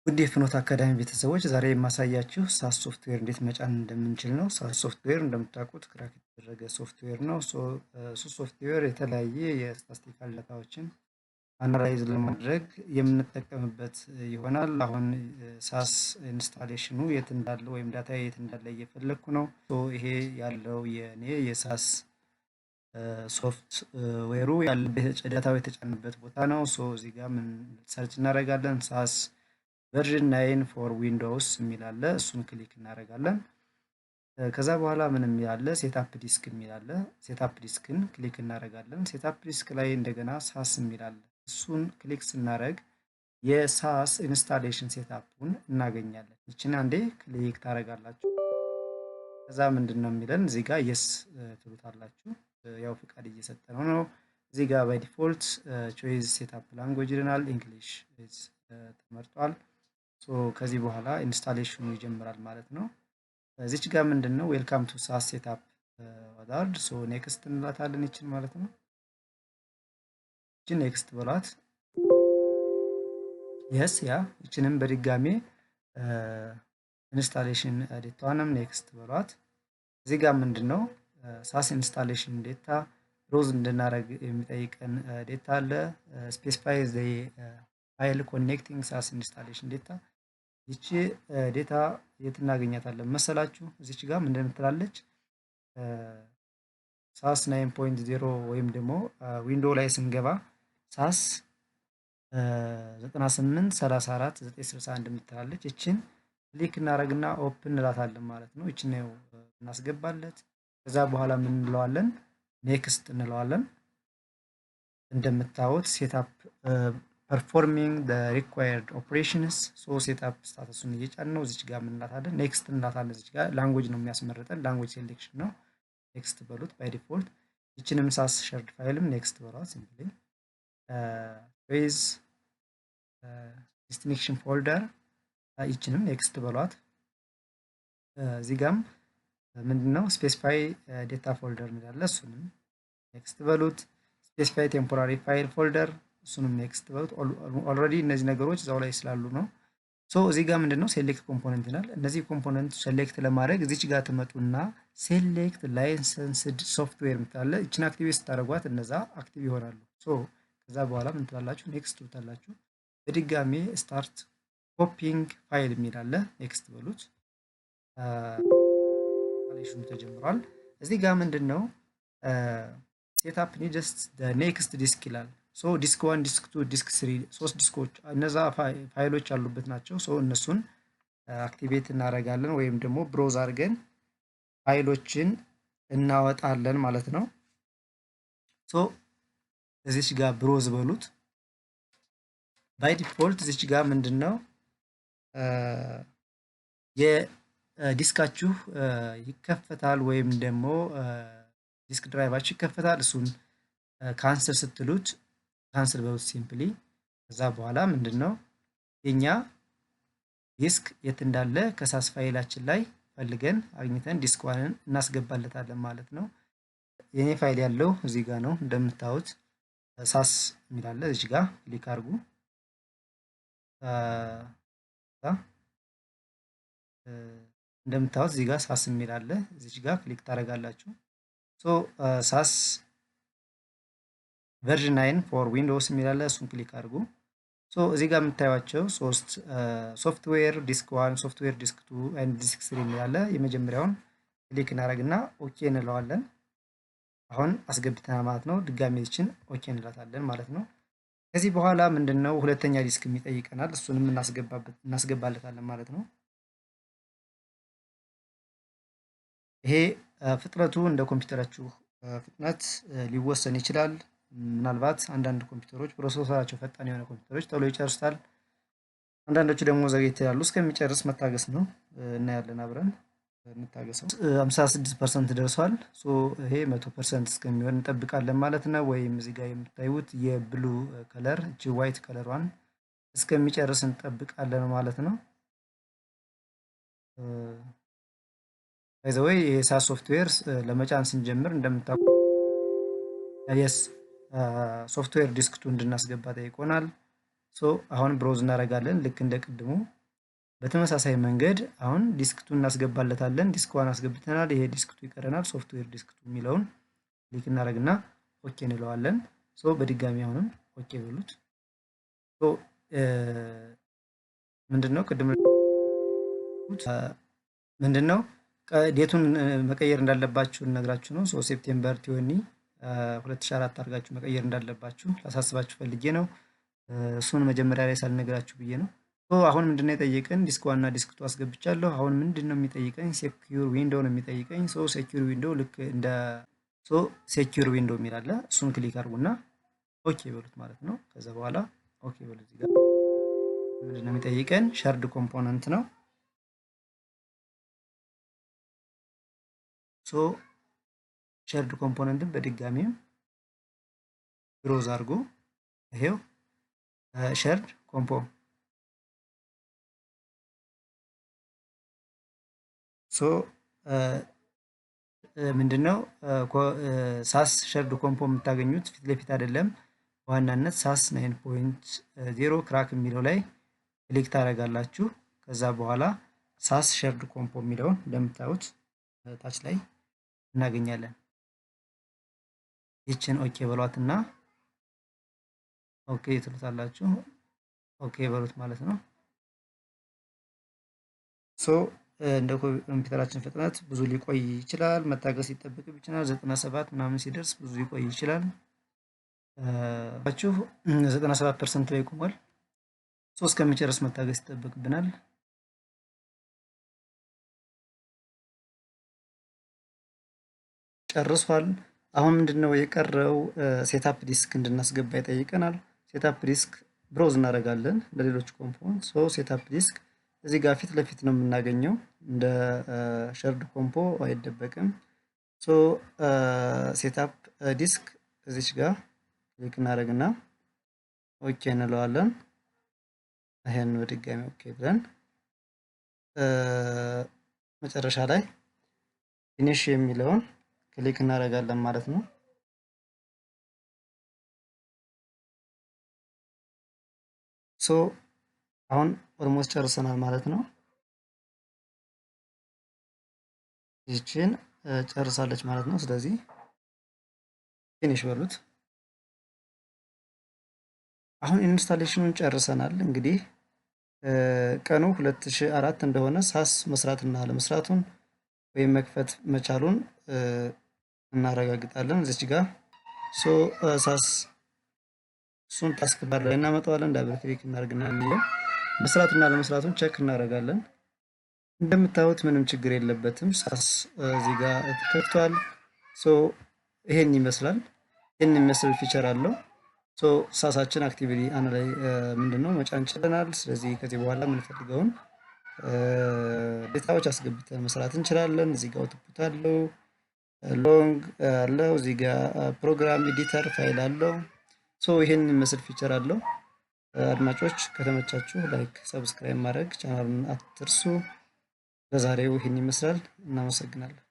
ውድ የፍኖት አካዳሚ ቤተሰቦች ዛሬ የማሳያችሁ ሳስ ሶፍትዌር እንዴት መጫን እንደምንችል ነው። ሳስ ሶፍትዌር እንደምታውቁት ክራክ የተደረገ ሶፍትዌር ነው። እሱ ሶፍትዌር የተለያየ የስታቲስቲካል ዳታዎችን አናላይዝ ለማድረግ የምንጠቀምበት ይሆናል። አሁን ሳስ ኢንስታሌሽኑ የት እንዳለ ወይም ዳታ የት እንዳለ እየፈለግኩ ነው። ይሄ ያለው የኔ የሳስ ሶፍትዌሩ ያለበት ዳታው የተጫነበት ቦታ ነው። እዚህ ጋር ምን ሰርች እናደርጋለን? ሳስ ቨርዥን 9 ፎር ዊንዶውስ የሚል አለ። እሱን ክሊክ እናደርጋለን። ከዛ በኋላ ምን የሚል አለ? ሴትአፕ ዲስክ የሚል አለ። ሴትአፕ ዲስክን ክሊክ እናደርጋለን። ሴትአፕ ዲስክ ላይ እንደገና ሳስ የሚል አለ። እሱን ክሊክ ስናደርግ የሳስ ኢንስታሌሽን ሴትአፑን እናገኛለን። ይችን አንዴ ክሊክ ታደርጋላችሁ። ከዛ ምንድን ነው የሚለን እዚህ ጋር የስ ትሉታላችሁ። ያው ፍቃድ እየሰጠነው ነው። እዚህ ጋር ባይ ዲፎልት ቾይዝ ሴትአፕ ላንጉዌጅ ይለናል። እንግሊሽ ተመርጧል። ከዚህ በኋላ ኢንስታሌሽኑ ይጀምራል ማለት ነው። እዚች ጋር ምንድነው ዌልካም ቱ ሳስ ሴትአፕ ወዳርድ ኔክስት እንላታለን። ይችን ማለት ነው። ይችን ኔክስት በሏት። የስ ያ ይችንም በድጋሜ ኢንስታሌሽን ዴታዋንም ኔክስት በሏት። እዚህ ጋር ምንድነው ሳስ ኢንስታሌሽን ዴታ ብሮዝ እንድናደርግ የሚጠይቀን ዴታ አለ። ስፔሲፋይ ዘ ፋይል ኮኔክቲንግ ሳስ ኢንስታሌሽን ዴታ። ይቺ ዴታ የት እናገኛታለን መሰላችሁ? እዚች ጋር ምንድን ትላለች? ሳስ 9.0 ወይም ደግሞ ዊንዶው ላይ ስንገባ ሳስ 9834 የምትላለች። ይችን ክሊክ እናደርግና ኦፕን እንላታለን ማለት ነው። ይችን ነው እናስገባለት። ከዛ በኋላ ምን እንለዋለን? ኔክስት እንለዋለን። እንደምታዩት ሴትአፕ ፐርፎርሚንግ ዘ ሪኳየርድ ኦፕሬሽንስ ሴትአፕ ስታተሱን እየጫን ነው። እዚች ጋር ምን እንላታለን? ኔክስት እንላታለን። እዚች ጋር ላንጉዌጅ ነው የሚያስመርጠን፣ ላንጉዌጅ ሴሌክሽን ነው። ኔክስት በሉት ባይ ዲፎልት። ይችንም ሳስ ሸርድ ፋይልም ኔክስት በሏት። ሲምፕሊ ዌዝ ዲስቲንክሽን ፎልደር ይችንም ኔክስት በሏት። እዚህ ጋርም ምንድነው ስፔሲፋይ ዴታ ፎልደር እንዳለ እሱንም ኔክስት በሉት። ስፔሲፋይ ቴምፖራሪ ፋይል ፎልደር እሱንም ኔክስት በሉት። ኦልሬዲ እነዚህ ነገሮች እዛው ላይ ስላሉ ነው። እዚህ ጋር ምንድነው ሴሌክት ኮምፖነንት ይላል። እነዚህ ኮምፖነንት ሴሌክት ለማድረግ እዚች ጋር ትመጡና ሴሌክት ላይሰንስድ ሶፍትዌር ምታለ እችን አክቲቬት ስታደርጓት እነዛ አክቲቭ ይሆናሉ። ከዛ በኋላ ምን ትላላችሁ? ኔክስት ትሉታላችሁ። በድጋሜ ስታርት ኮፒንግ ፋይል የሚል አለ። ኔክስት በሉት። ኢንስታሌሽኑ ተጀምሯል። እዚህ ጋር ምንድነው ሴትአፕ ኒድስ ኔክስት ዲስክ ይላል። ዲስክ 1 ዲስክ 2 ዲስክ 3 ሶስት ዲስኮች እነዛ ፋይሎች ያሉበት ናቸው። እነሱን አክቲቬት እናደርጋለን ወይም ደግሞ ብሮዝ አድርገን ፋይሎችን እናወጣለን ማለት ነው። እዚች ጋር ብሮዝ በሉት። ባይ ዲፎልት እዚች ጋር ምንድነው የዲስካችሁ ይከፈታል ወይም ደግሞ ዲስክ ድራይቫችሁ ይከፈታል። እሱን ካንስል ስትሉት ካንስል በሉት ሲምፕሊ። ከዛ በኋላ ምንድነው የኛ ዲስክ የት እንዳለ ከሳስ ፋይላችን ላይ ፈልገን አግኝተን ዲስክ ዋንን እናስገባለታለን ማለት ነው። የኔ ፋይል ያለው እዚህ ጋር ነው። እንደምታዩት ሳስ የሚላለ እዚህ ጋር ክሊክ አድርጉ። እንደምታዩት እዚህ ጋር ሳስ የሚላለ እዚህ ጋር ክሊክ ታደርጋላችሁ። ሳስ ቨርዥን 9 ፎር ዊንዶውስ የሚላለ እሱን ክሊክ አድርጉ። እዚህ ጋር የምታዩቸው ሶስት ሶፍትዌር ዲስክ 1 ሶፍትዌር ዲስክ 2 ኤንድ ዲስክ 3 የሚላለ የመጀመሪያውን ክሊክ እናደርግና ኦኬ እንለዋለን። አሁን አስገብተናል ማለት ነው። ድጋሜ ይችን ኦኬ እንላታለን ማለት ነው። ከዚህ በኋላ ምንድነው ሁለተኛ ዲስክ የሚጠይቀናል። እሱንም እናስገባለታለን ማለት ነው። ይሄ ፍጥነቱ እንደ ኮምፒውተራችሁ ፍጥነት ሊወሰን ይችላል። ምናልባት አንዳንድ ኮምፒውተሮች ፕሮሰሰራቸው ፈጣን የሆነ ኮምፒውተሮች ቶሎ ይጨርሳል። አንዳንዶቹ ደግሞ ዘግይተው ያሉ እስከሚጨርስ መታገስ ነው። እናያለን አብረን እንታገሰው። 56% ደርሷል። ይሄ 100% እስከሚሆን እንጠብቃለን ማለት ነው። ወይም እዚህ ጋር የምታዩት የብሉ ከለር እቺ ዋይት ከለሯን እስከሚጨርስ እንጠብቃለን ማለት ነው። ባይዘወይ የሳስ ሶፍትዌር ለመጫን ስንጀምር እንደምታውቁ የስ ሶፍትዌር ዲስክ 2 እንድናስገባ ጠይቆናል። አሁን ብሮዝ እናደርጋለን ልክ እንደ ቅድሙ በተመሳሳይ መንገድ አሁን ዲስክ2 እናስገባለታለን። ዲስክ1 አስገብተናል። ይሄ ዲስክ2 ይቀረናል። ሶፍትዌር ዲስክ2 የሚለውን ክሊክ እናደርግና ኦኬ እንለዋለን። በድጋሚ አሁንም ኦኬ በሉት። ምንድነው ቅድም ምንድነው ዴቱን መቀየር እንዳለባችሁ እነግራችሁ ነው። ሴፕቴምበር 2004 አድርጋችሁ መቀየር እንዳለባችሁ ላሳስባችሁ ፈልጌ ነው። እሱን መጀመሪያ ላይ ሳልነግራችሁ ብዬ ነው። አሁን ምንድነው የጠየቀን? ዲስክ1 እና ዲስክ2 አስገብቻለሁ። አሁን ምንድነው የሚጠይቀኝ? ሴኪዩር ዊንዶው ነው የሚጠይቀኝ። ሴኪዩር ዊንዶው ልክ እንደ ሴኪዩር ዊንዶው የሚል አለ። እሱን ክሊክ አድርጉና ኦኬ በሉት ማለት ነው። ከዛ በኋላ ኦኬ በሉት። እዚህ ጋር ምንድነው የሚጠይቀን? ሸርድ ኮምፖነንት ነው። ሸርድ ኮምፖነንትን በድጋሚም ብሮዝ አድርጎ ይሄው ሸርድ ኮምፖ ምንድነው ሳስ ሸርድ ኮምፖ የምታገኙት ፊት ለፊት አይደለም። በዋናነት ሳስ 9.0 ክራክ የሚለው ላይ ክሊክ ታደርጋላችሁ። ከዛ በኋላ ሳስ ሸርድ ኮምፖ የሚለውን እንደምታዩት ታች ላይ እናገኛለን። ይችን ኦኬ በሏትና ኦኬ ትሉታላችሁ። ኦኬ በሉት ማለት ነው። እንደ ኮምፒውተራችን ፍጥነት ብዙ ሊቆይ ይችላል። መታገስ ይጠበቅብ ይችላል። 97 ምናምን ሲደርስ ብዙ ሊቆይ ይችላል። 97% ላይ ቆሟል። እስከሚጨርስ መታገስ ይጠበቅብናል። ጨርሷል። አሁን ምንድነው የቀረው? ሴታፕ ዲስክ እንድናስገባ ይጠይቀናል። ሴታፕ ዲስክ ብሮዝ እናደርጋለን ለሌሎች ኮምፖነንት። ሴታፕ ዲስክ እዚህ ጋር ፊት ለፊት ነው የምናገኘው። እንደ ሸርድ ኮምፖ አይደበቅም። ሴታፕ ዲስክ እዚች ጋር ክሊክ እናደርግና ኦኬ እንለዋለን። ይሄን በድጋሚ ኦኬ ብለን መጨረሻ ላይ ፊኒሽ የሚለውን ክሊክ እናደርጋለን ማለት ነው። አሁን ኦልሞስት ጨርሰናል ማለት ነው። ይችን ጨርሳለች ማለት ነው። ስለዚህ ፊኒሽ በሉት። አሁን ኢንስታሌሽኑን ጨርሰናል። እንግዲህ ቀኑ 2004 እንደሆነ ሳስ መስራትና ለመስራቱን ወይም መክፈት መቻሉን እናረጋግጣለን። እዚች ጋር ሳስ እሱን ታስክ ባር ላይ እናመጣዋለን። ዳብል ክሊክ እናደርግና እንየው መስራቱና ለመስራቱን ቼክ እናደርጋለን። እንደምታዩት ምንም ችግር የለበትም። ሳስ እዚህ ጋር ተከፍቷል። ይሄን ይመስላል። ይሄን የሚመስል ፊቸር አለው። ሳሳችን አክቲቪቲ አን ላይ ምንድነው መጫን ችለናል። ስለዚህ ከዚህ በኋላ የምንፈልገውን ዴታዎች አስገብተን መስራት እንችላለን። እዚህ ጋር አውትፑት አለው፣ ሎንግ አለው፣ እዚህ ጋር ፕሮግራም ኤዲተር ፋይል አለው። ይሄን የሚመስል ፊቸር አለው። አድማጮች ከተመቻችሁ ላይክ፣ ሰብስክራይብ ማድረግ ቻናሉን አትርሱ። በዛሬው ይሄን ይመስላል። እናመሰግናለን።